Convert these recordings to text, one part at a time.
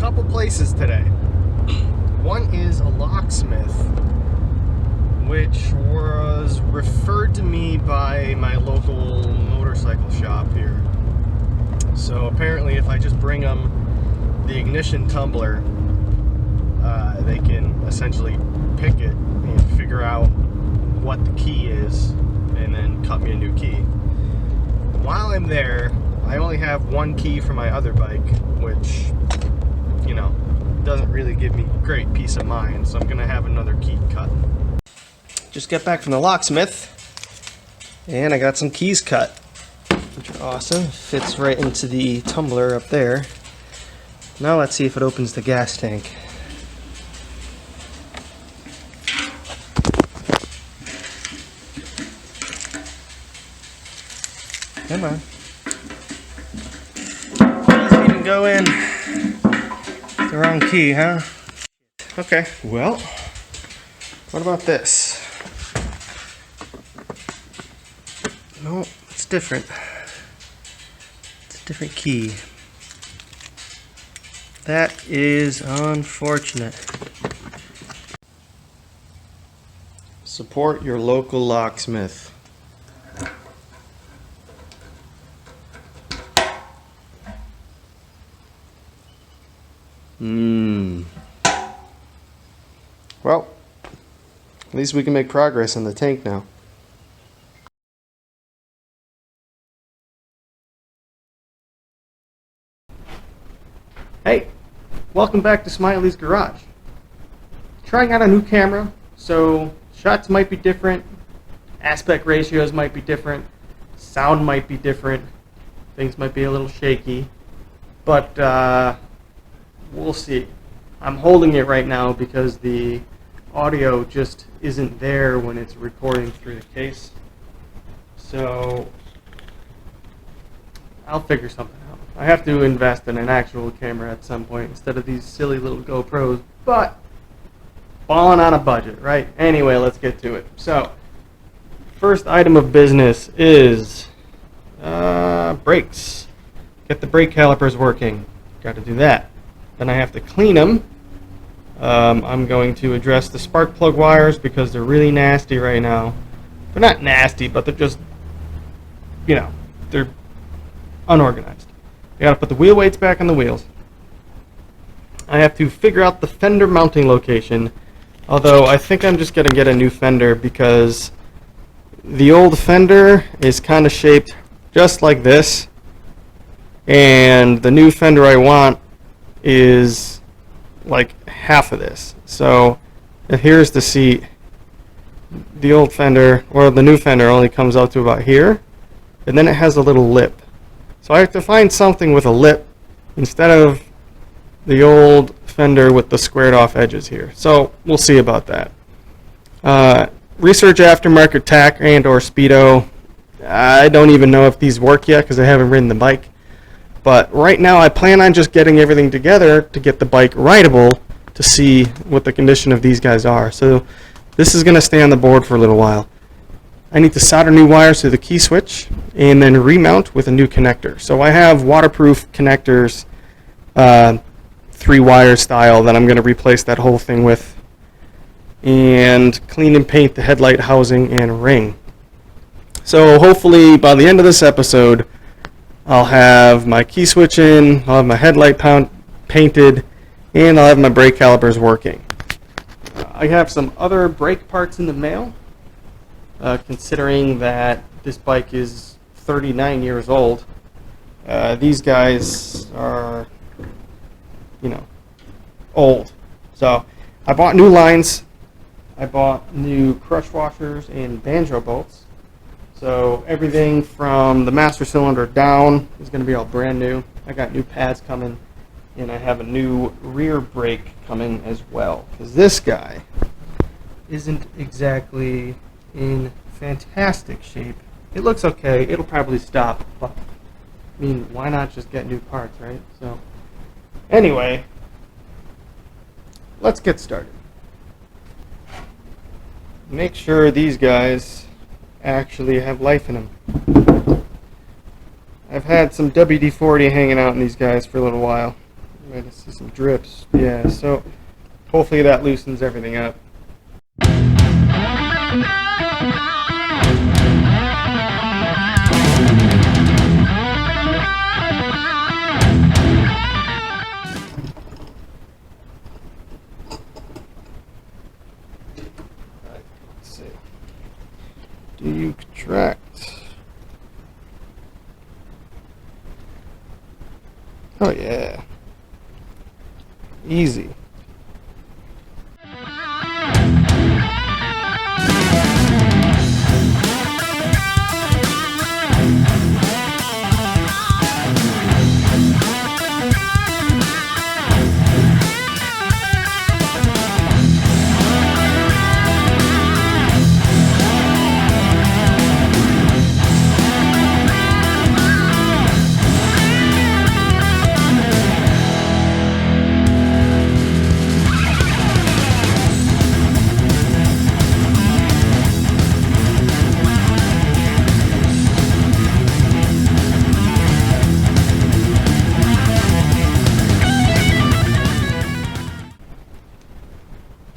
couple places today. One is a locksmith, which was referred to me by my local motorcycle shop here. So apparently if I just bring them the ignition tumbler, they can essentially pick it and figure out what the key is and then cut me a new key. While I'm there, I only have one key for my other bike, which, you know, doesn't really give me great peace of mind, so I'm gonna have another key cut. Just got back from the locksmith and I got some keys cut, which are awesome. Fits right into the tumbler up there. Now let's see if it opens the gas tank. Come on. Doesn't even go in. It's the wrong key, huh? Okay, well, what about this? No, it's different. It's a different key. That is unfortunate. Support your local locksmith. Well, at least we can make progress in the tank now. Hey, welcome back to Smiley's Garage. Trying out a new camera, so shots might be different, aspect ratios might be different, sound might be different, things might be a little shaky, but we'll see. I'm holding it right now because the audio just isn't there when it's recording through the case. So I'll figure something out. I have to invest in an actual camera at some point instead of these silly little GoPros, but falling on a budget, right? Anyway, let's get to it. So first item of business is brakes. Get the brake calipers working. Got to do that. Then I have to clean them. I'm going to address the spark plug wires because they're really nasty right now. They're not nasty, but they're just, you know, they're unorganized. I got to put the wheel weights back on the wheels. I have to figure out the fender mounting location, although I think I'm just going to get a new fender because the old fender is kind of shaped just like this, and the new fender I want is like half of this. So here's the seat. The old fender, or the new fender, only comes out to about here, and then it has a little lip. So I have to find something with a lip instead of the old fender with the squared off edges here. So we'll see about that. Research aftermarket tack and or speedo. I don't even know if these work yet because I haven't ridden the bike. But right now I plan on just getting everything together to get the bike rideable to see what the condition of these guys are. So this is going to stay on the board for a little while. I need to solder new wires to the key switch and then remount with a new connector. So I have waterproof connectors, 3-wire style, that I'm going to replace that whole thing with, and clean and paint the headlight housing and ring. So hopefully by the end of this episode I'll have my key switch in, I'll have my headlight painted, and I'll have my brake calipers working. I have some other brake parts in the mail, considering that this bike is 39 years old. These guys are, you know, old. So I bought new lines. I bought new crush washers and banjo bolts. So everything from the master cylinder down is going to be all brand new. I got new pads coming, and I have a new rear brake coming as well, because this guy isn't exactly in fantastic shape. It looks okay. It'll probably stop, but I mean, why not just get new parts, right? So anyway, let's get started. Make sure these guys actually have life in them. I've had some WD-40 hanging out in these guys for a little while, I'm going to see some drips. Yeah, so hopefully that loosens everything up. Let's see. Do you contract? Oh yeah. Easy.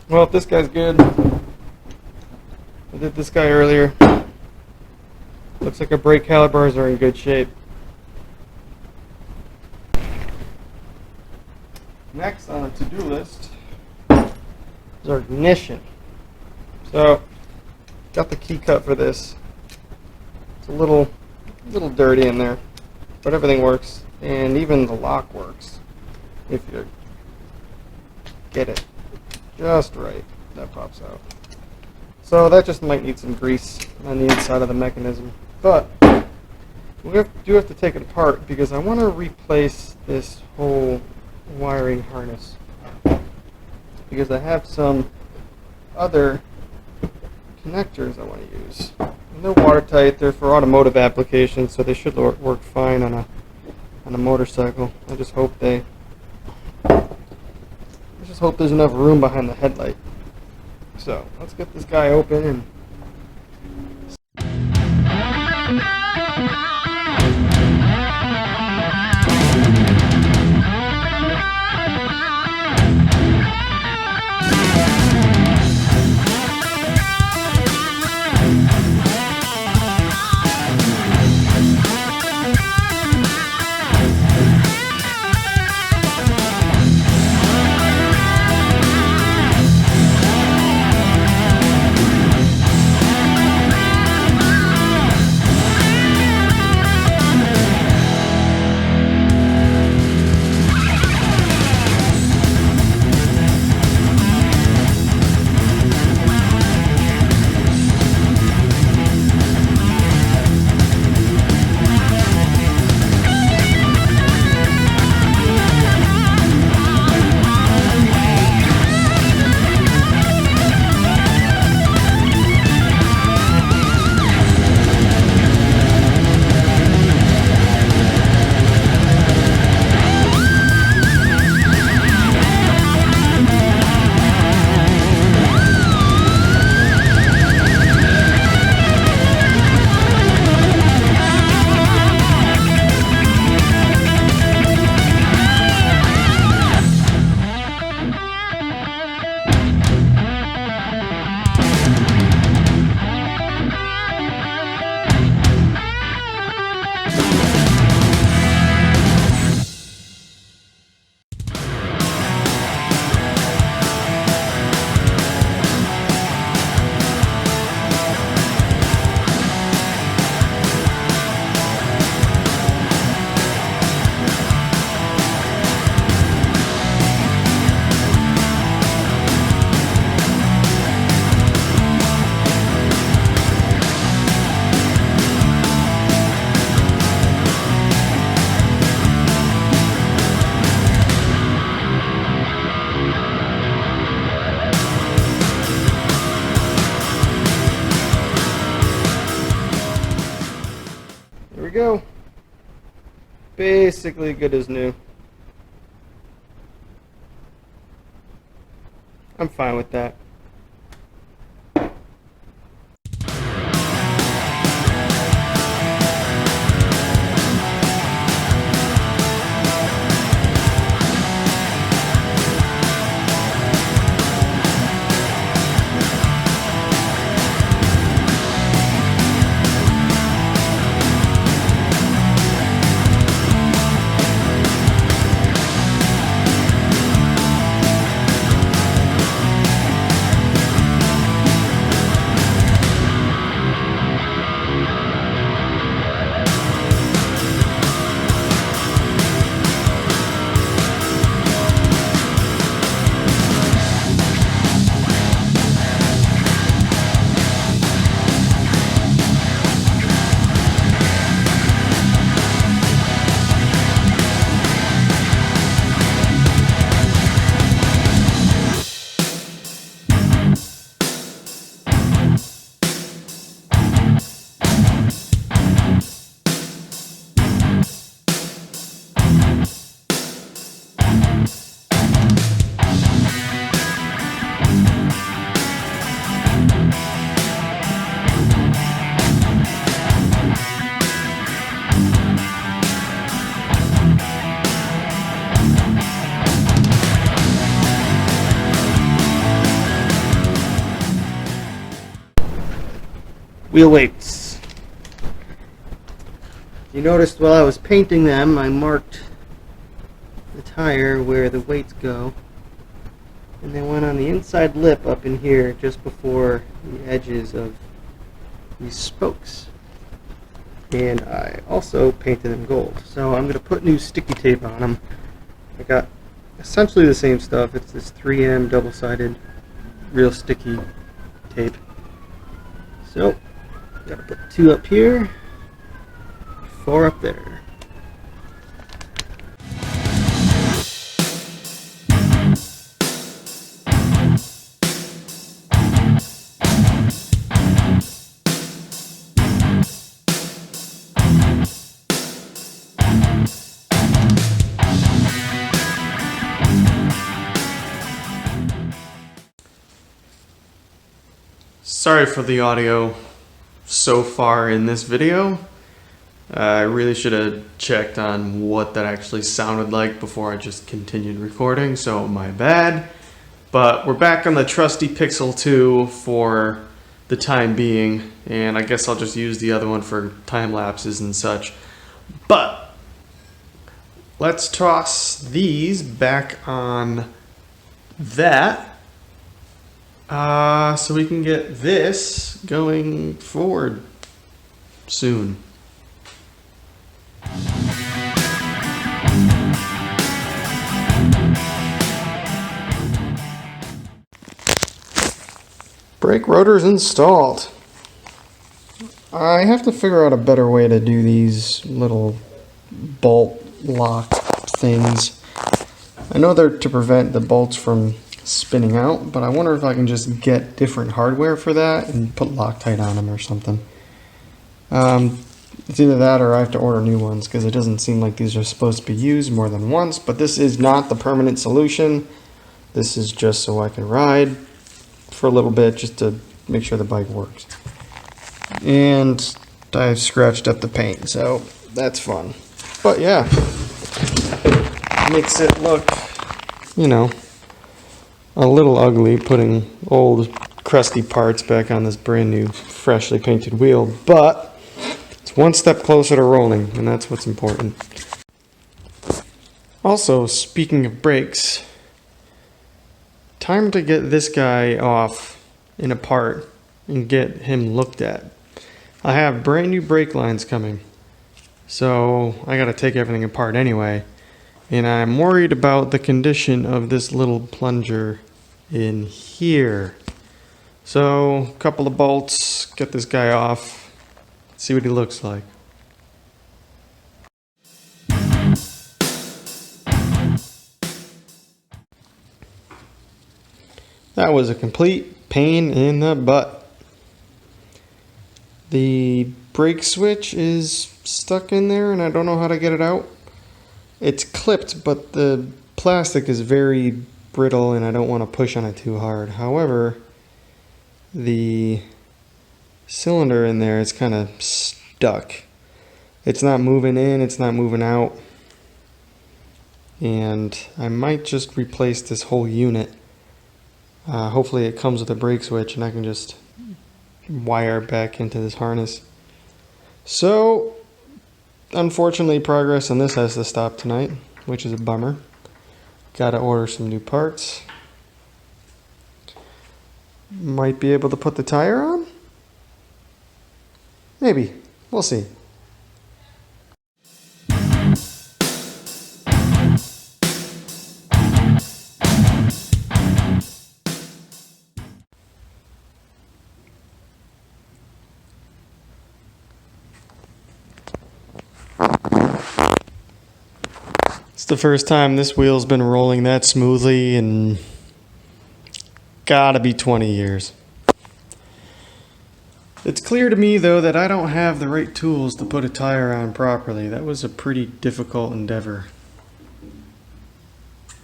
Well, if this guy's good, I did this guy earlier. Looks like our brake calipers are in good shape. Next on the to-do list is our ignition. So, got the key cut for this. It's a little dirty in there, but everything works, and even the lock works if you get it just right. That pops out. So that just might need some grease on the inside of the mechanism, but we do have to take it apart because I want to replace this whole wiring harness because I have some other connectors I want to use. And they're watertight. They're for automotive applications, so they should work fine on a motorcycle. I just hope there's enough room behind the headlight. So let's get this guy open and we go. Basically good as new. I'm fine with that. wheel weights. You noticed while I was painting them, I marked the tire where the weights go, and they went on the inside lip up in here just before the edges of these spokes. And I also painted them gold. So I'm going to put new sticky tape on them. I got essentially the same stuff. It's this 3M double-sided real sticky tape. So, got to put 2 up here, 4 up there. Sorry for the audio so far in this video. I really should have checked on what that actually sounded like before I just continued recording, so my bad. But we're back on the trusty Pixel 2 for the time being, and I guess I'll just use the other one for time lapses and such. But let's toss these back on that. So we can get this going forward soon. Brake rotors installed. I have to figure out a better way to do these little bolt lock things. I know they're to prevent the bolts from spinning out, but I wonder if I can just get different hardware for that and put Loctite on them or something. It's either that or I have to order new ones, because it doesn't seem like these are supposed to be used more than once. But this is not the permanent solution. This is just so I can ride for a little bit, just to make sure the bike works. And I've scratched up the paint, so that's fun. But yeah, makes it look, you know, a little ugly putting old crusty parts back on this brand new freshly painted wheel, but it's one step closer to rolling, and that's what's important. Also, speaking of brakes, time to get this guy off in a part and get him looked at. I have brand new brake lines coming, so I gotta take everything apart anyway. And I'm worried about the condition of this little plunger in here. So, a couple of bolts, get this guy off, see what he looks like. That was a complete pain in the butt. The brake switch is stuck in there and I don't know how to get it out. It's clipped, but the plastic is very brittle and I don't want to push on it too hard. However, the cylinder in there is kind of stuck. It's not moving in, it's not moving out. And I might just replace this whole unit. Hopefully it comes with a brake switch and I can just wire back into this harness. So, unfortunately, progress on this has to stop tonight, which is a bummer. Gotta order some new parts. Might be able to put the tire on? Maybe. We'll see. It's the first time this wheel's been rolling that smoothly in gotta be 20 years. It's clear to me though that I don't have the right tools to put a tire on properly. That was a pretty difficult endeavor.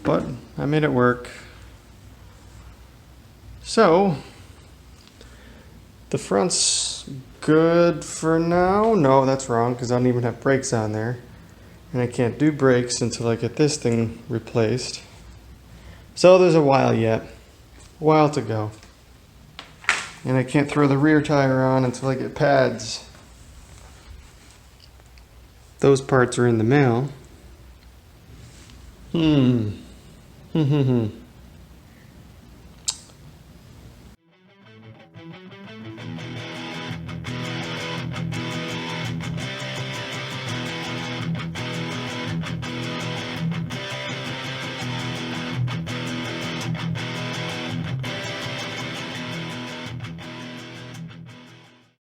But I made it work. So, the front's good for now. No, that's wrong because I don't even have brakes on there. And I can't do brakes until I get this thing replaced. So there's a while yet. A while to go. And I can't throw the rear tire on until I get pads. Those parts are in the mail.